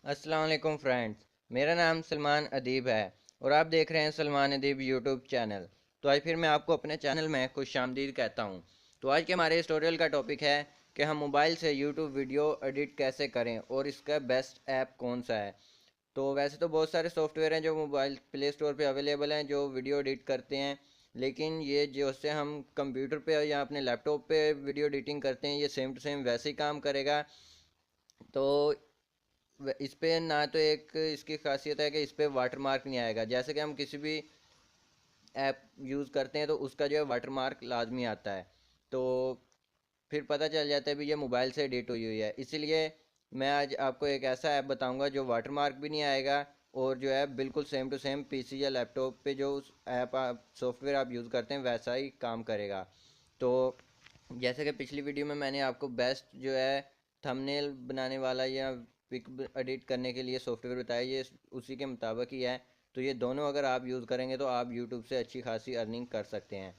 अस्सलाम वालेकुम फ्रेंड्स। मेरा नाम सलमान अदीब है और आप देख रहे हैं सलमान अदीब यूट्यूब चैनल। तो आज फिर मैं आपको अपने चैनल में खुशामदीद कहता हूं। तो आज के हमारे इस ट्यूटोरियल का टॉपिक है कि हम मोबाइल से यूट्यूब वीडियो एडिट कैसे करें और इसका बेस्ट ऐप कौन सा है। तो वैसे तो बहुत सारे सॉफ्टवेयर हैं जो मोबाइल प्ले स्टोर पे अवेलेबल हैं जो वीडियो एडिट करते हैं, लेकिन ये जो से हम कंप्यूटर पे या अपने लैपटॉप पे वीडियो एडिटिंग करते हैं ये सेम टू सेम वैसे ही काम करेगा। तो इस पे ना तो एक इसकी खासियत है कि इस पे वाटर मार्क नहीं आएगा। जैसे कि हम किसी भी ऐप यूज़ करते हैं तो उसका जो है वाटर मार्क लाजमी आता है। तो फिर पता चल जाता है भी ये मोबाइल से एडिट हुई हुई है। इसीलिए मैं आज आपको एक ऐसा ऐप बताऊंगा जो वाटर मार्क भी नहीं आएगा और जो है बिल्कुल सेम टू सेम पीसी या लैपटॉप पे जो उस ऐप आप सॉफ्टवेयर आप यूज़ करते हैं वैसा ही काम करेगा। तो जैसे कि पिछली वीडियो में मैंने आपको बेस्ट जो है थंबनेल बनाने वाला या पिक एडिट करने के लिए सॉफ्टवेयर बताया, ये उसी के मुताबिक ही है। तो ये दोनों अगर आप यूज़ करेंगे तो आप यूट्यूब से अच्छी खासी अर्निंग कर सकते हैं।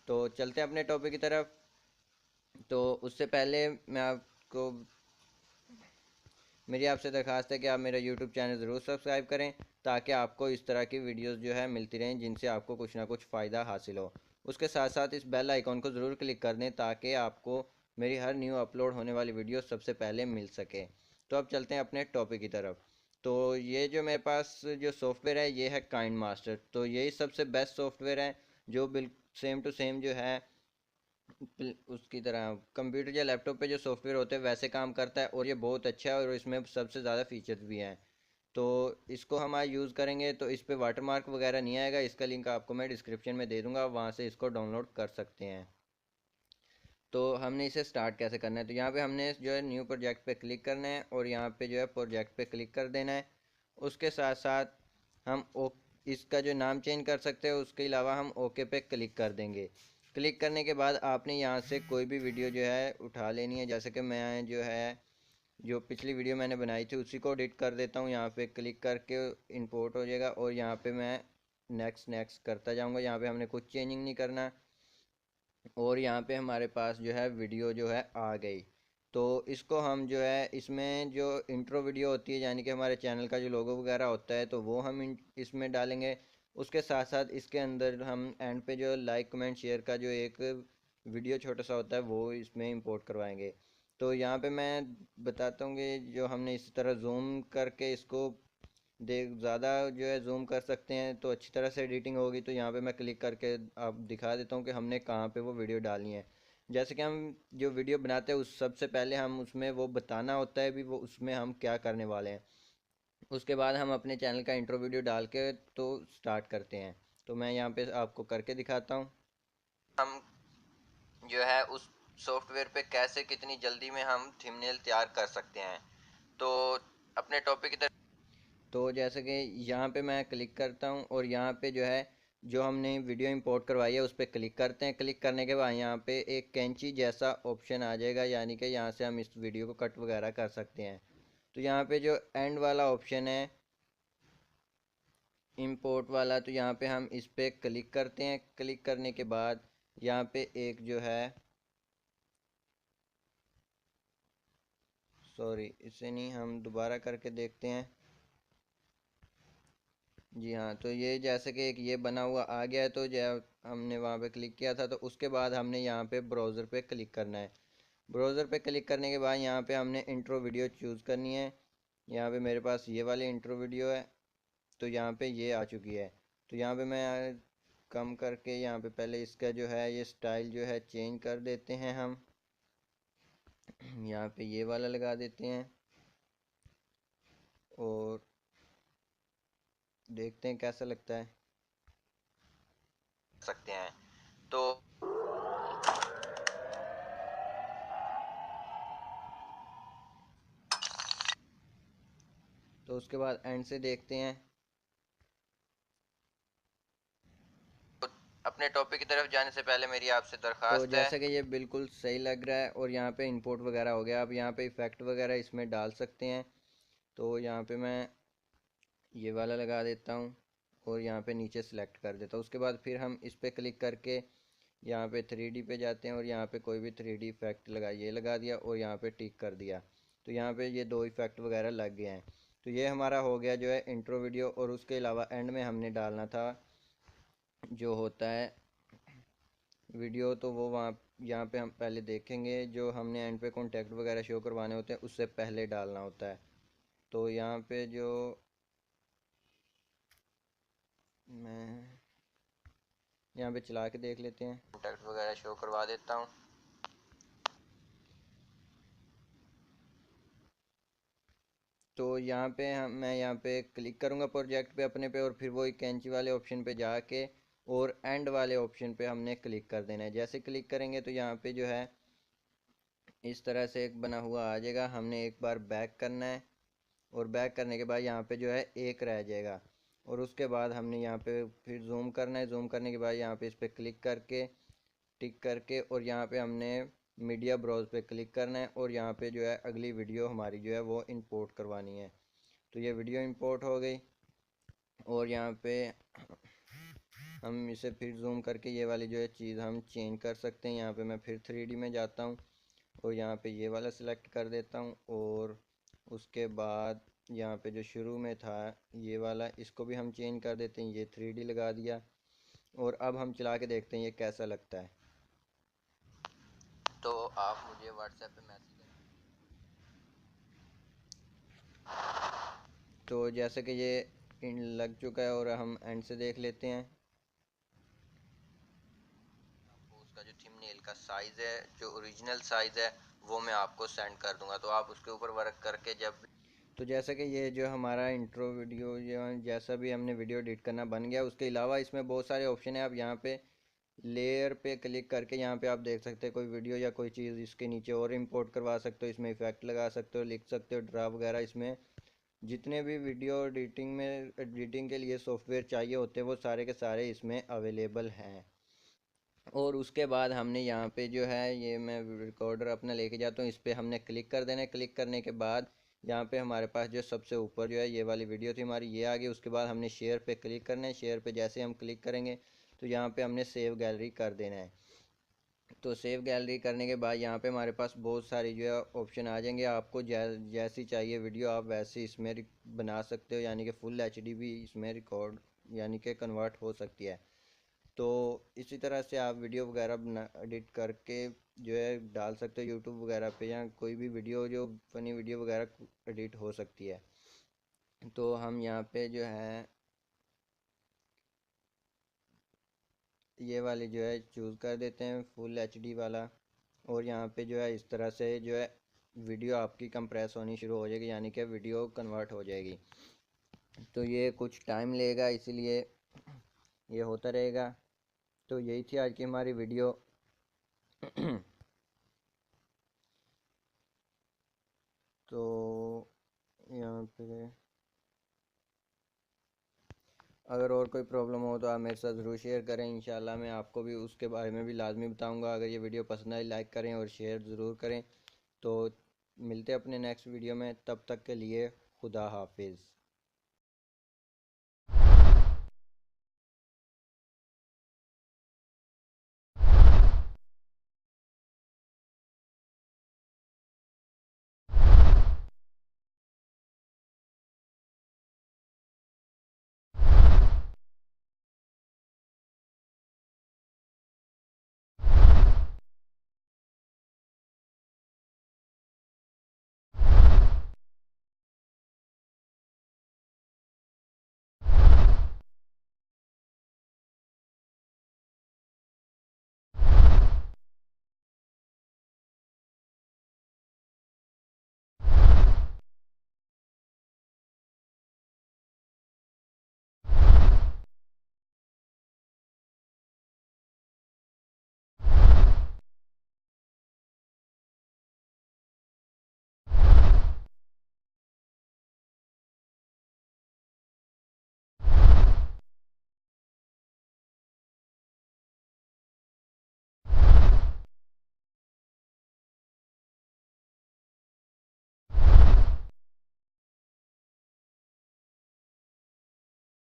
तो चलते हैं अपने टॉपिक की तरफ। तो उससे पहले मैं आपको मेरी आपसे दरख्वास्त है कि आप मेरा यूट्यूब चैनल ज़रूर सब्सक्राइब करें ताकि आपको इस तरह की वीडियोस जो है मिलती रहें जिनसे आपको कुछ ना कुछ फ़ायदा हासिल हो। उसके साथ साथ इस बेल आइकॉन को ज़रूर क्लिक कर दें ताकि आपको मेरी हर न्यू अपलोड होने वाली वीडियो सबसे पहले मिल सके। तो अब चलते हैं अपने टॉपिक की तरफ। तो ये जो मेरे पास जो सॉफ्टवेयर है ये है काइंड मास्टर। तो यही सबसे बेस्ट सॉफ्टवेयर है जो बिल सेम टू सेम जो है उसकी तरह कंप्यूटर या लैपटॉप पे जो सॉफ्टवेयर होते हैं वैसे काम करता है और ये बहुत अच्छा है और इसमें सबसे ज़्यादा फीचर्स भी हैं। तो इसको हम आज यूज़ करेंगे तो इस पर वाटरमार्क वगैरह नहीं आएगा। इसका लिंक आपको मैं डिस्क्रिप्शन में दे दूँगा, वहाँ से इसको डाउनलोड कर सकते हैं। तो हमने इसे स्टार्ट कैसे करना है, तो यहाँ पे हमने जो है न्यू प्रोजेक्ट पे क्लिक करना है और यहाँ पे जो है प्रोजेक्ट पे क्लिक कर देना है। उसके साथ साथ हम इसका जो नाम चेंज कर सकते हैं, उसके अलावा हम ओके पे क्लिक कर देंगे। क्लिक करने के बाद आपने यहाँ से कोई भी वीडियो जो है उठा लेनी है। जैसे कि मैं जो है जो पिछली वीडियो मैंने बनाई थी उसी को एडिट कर देता हूँ। यहाँ पे क्लिक करके इंपोर्ट हो जाएगा और यहाँ पे मैं नेक्स्ट नेक्स्ट करता जाऊँगा। यहाँ पे हमने कुछ चेंजिंग नहीं करना और यहाँ पे हमारे पास जो है वीडियो जो है आ गई। तो इसको हम जो है इसमें जो इंट्रो वीडियो होती है यानी कि हमारे चैनल का जो लोगो वगैरह होता है तो वो हम इसमें डालेंगे। उसके साथ साथ इसके अंदर हम एंड पे जो लाइक कमेंट शेयर का जो एक वीडियो छोटा सा होता है वो इसमें इंपोर्ट करवाएंगे। तो यहाँ पे मैं बताता हूँ कि जो हमने इस तरह जूम करके इसको देख ज़्यादा जो है जूम कर सकते हैं तो अच्छी तरह से एडिटिंग होगी। तो यहाँ पे मैं क्लिक करके आप दिखा देता हूँ कि हमने कहाँ पे वो वीडियो डालनी है। जैसे कि हम जो वीडियो बनाते हैं उस सबसे पहले हम उसमें वो बताना होता है भी वो उसमें हम क्या करने वाले हैं। उसके बाद हम अपने चैनल का इंट्रो वीडियो डाल के तो स्टार्ट करते हैं। तो मैं यहाँ पे आपको करके दिखाता हूँ हम जो है उस सॉफ्टवेयर पे कैसे कितनी जल्दी में हम थंबनेल तैयार कर सकते हैं। तो अपने टॉपिक की तरफ, तो जैसे कि यहाँ पे मैं क्लिक करता हूँ और यहाँ पे जो है जो हमने वीडियो इंपोर्ट करवाई है उस पर क्लिक करते हैं। क्लिक करने के बाद यहाँ पे एक कैंची जैसा ऑप्शन आ जाएगा यानी कि यहाँ से हम इस वीडियो को कट वगैरह कर सकते हैं। तो यहाँ पे जो एंड वाला ऑप्शन है इंपोर्ट वाला, तो यहाँ पे हम इस पर क्लिक करते हैं। क्लिक करने के बाद यहाँ पे एक जो है सॉरी इसे नहीं, हम दोबारा करके देखते हैं। जी हाँ, तो ये जैसे कि एक ये बना हुआ आ गया है। तो जब हमने वहाँ पे क्लिक किया था तो उसके बाद हमने यहाँ पे ब्राउज़र पे क्लिक करना है। ब्राउज़र पे क्लिक करने के बाद यहाँ पे हमने इंट्रो वीडियो चूज़ करनी है। यहाँ पे मेरे पास ये वाली इंट्रो वीडियो है तो यहाँ पे ये आ चुकी है। तो यहाँ पे मैं कम करके यहाँ पे पहले इसका जो है ये स्टाइल जो है चेंज कर देते हैं हम। यहाँ पे ये वाला लगा देते हैं और देखते हैं कैसा लगता है सकते हैं। तो उसके बाद एंड से देखते हैं। अपने टॉपिक की तरफ जाने से पहले मेरी आपसे तो दरख्वास्त है, जैसा कि ये बिल्कुल सही लग रहा है और यहाँ पे इंपोर्ट वगैरह हो गया। अब यहाँ पे इफ़ेक्ट वगैरह इसमें डाल सकते हैं। तो यहाँ पे मैं ये वाला लगा देता हूँ और यहाँ पे नीचे सेलेक्ट कर देता हूँ। उसके बाद फिर हम इस पर क्लिक करके यहाँ पे 3D पे जाते हैं और यहाँ पे कोई भी 3D इफेक्ट लगा ये लगा दिया और यहाँ पे टिक कर दिया। तो यहाँ पे ये दो इफेक्ट वगैरह लग गए हैं। तो ये हमारा हो गया जो है इंट्रो वीडियो। और उसके अलावा एंड में हमने डालना था जो होता है वीडियो, तो वो वहाँ यहाँ पे हम पहले देखेंगे। जो हमने एंड पे कॉन्टैक्ट वगैरह शो करवाने होते हैं उससे पहले डालना होता है। तो यहाँ पे जो मैं यहाँ पे चला के देख लेते हैं, कॉन्टैक्ट वगैरह शो करवा देता हूँ। तो यहाँ पे मैं यहाँ पे क्लिक करूँगा प्रोजेक्ट पे अपने पे, और फिर वो एक कैंची वाले ऑप्शन पे जाके और एंड वाले ऑप्शन पे हमने क्लिक कर देना है। जैसे क्लिक करेंगे तो यहाँ पे जो है इस तरह से एक बना हुआ आ जाएगा। हमने एक बार बैक करना है, और बैक करने के बाद यहाँ पे जो है एक रह जाएगा। और उसके बाद हमने यहाँ पे फिर जूम करना है। जूम करने के बाद यहाँ पे इस पर क्लिक करके टिक करके, और यहाँ पे हमने मीडिया ब्राउज पे क्लिक करना है, और यहाँ पे जो है अगली वीडियो हमारी जो है वो इंपोर्ट करवानी है। तो ये वीडियो इंपोर्ट हो गई, और यहाँ पे हम इसे फिर जूम करके ये वाली जो है चीज़ हम चेंज कर सकते हैं। यहाँ पे मैं फिर 3D में जाता हूँ, और यहाँ पे ये वाला सिलेक्ट कर देता हूँ। और उसके बाद यहाँ पे जो शुरू में था ये वाला, इसको भी हम चेंज कर देते हैं, ये 3D लगा दिया। और अब हम चला के देखते हैं ये कैसा लगता है। तो आप मुझे व्हाट्सएप पे मैसेज करें। तो जैसे कि ये इन लग चुका है, और हम एंड से देख लेते हैं। आपको उसका जो थंबनेल का साइज़ है, जो ओरिजिनल साइज़ है, वो मैं आपको सेंड कर दूंगा। तो आप उसके ऊपर वर्क करके जब तो जैसे कि ये जो हमारा इंट्रो वीडियो जैसा भी हमने वीडियो एडिट करना बन गया। उसके अलावा इसमें बहुत सारे ऑप्शन है। आप यहाँ पे लेयर पे क्लिक करके यहाँ पे आप देख सकते हैं कोई वीडियो या कोई चीज़ इसके नीचे और इंपोर्ट करवा सकते हो। इसमें इफेक्ट लगा सकते हो, लिख सकते हो ड्रा वगैरह। इसमें जितने भी वीडियो एडिटिंग के लिए सॉफ्टवेयर चाहिए होते हैं वो सारे के सारे इसमें अवेलेबल हैं। और उसके बाद हमने यहाँ पे जो है, ये मैं रिकॉर्डर अपना लेके जाता हूँ, इस पर हमने क्लिक कर देना है। क्लिक करने के बाद यहाँ पे हमारे पास जो सबसे ऊपर जो है ये वाली वीडियो थी हमारी, ये आ गई। उसके बाद हमने शेयर पे क्लिक करना है। शेयर पे जैसे हम क्लिक करेंगे तो यहाँ पे हमने सेव गैलरी कर देना है। तो सेव गैलरी करने के बाद यहाँ पे हमारे पास बहुत सारी जो है ऑप्शन आ जाएंगे। आपको जैसी चाहिए वीडियो आप वैसी इसमें बना सकते हो, यानी कि फुल एचडी भी इसमें रिकॉर्ड यानी कि कन्वर्ट हो सकती है। तो इसी तरह से आप वीडियो वगैरह बना एडिट करके जो है डाल सकते हो यूट्यूब वगैरह पे, या कोई भी वीडियो जो फनी वीडियो वगैरह एडिट हो सकती है। तो हम यहाँ पे जो है ये वाली जो है चूज़ कर देते हैं, फुल एचडी वाला। और यहाँ पे जो है इस तरह से जो है वीडियो आपकी कंप्रेस होनी शुरू हो जाएगी, यानी कि वीडियो कन्वर्ट हो जाएगी। तो ये कुछ टाइम लेगा, इसीलिए ये होता रहेगा। तो यही थी आज की हमारी वीडियो। तो यहाँ पे अगर और कोई प्रॉब्लम हो तो आप मेरे साथ ज़रूर शेयर करें। इंशाल्लाह मैं आपको भी उसके बारे में भी लाजमी बताऊंगा। अगर ये वीडियो पसंद आई लाइक करें और शेयर ज़रूर करें। तो मिलते हैं अपने नेक्स्ट वीडियो में, तब तक के लिए खुदा हाफिज़।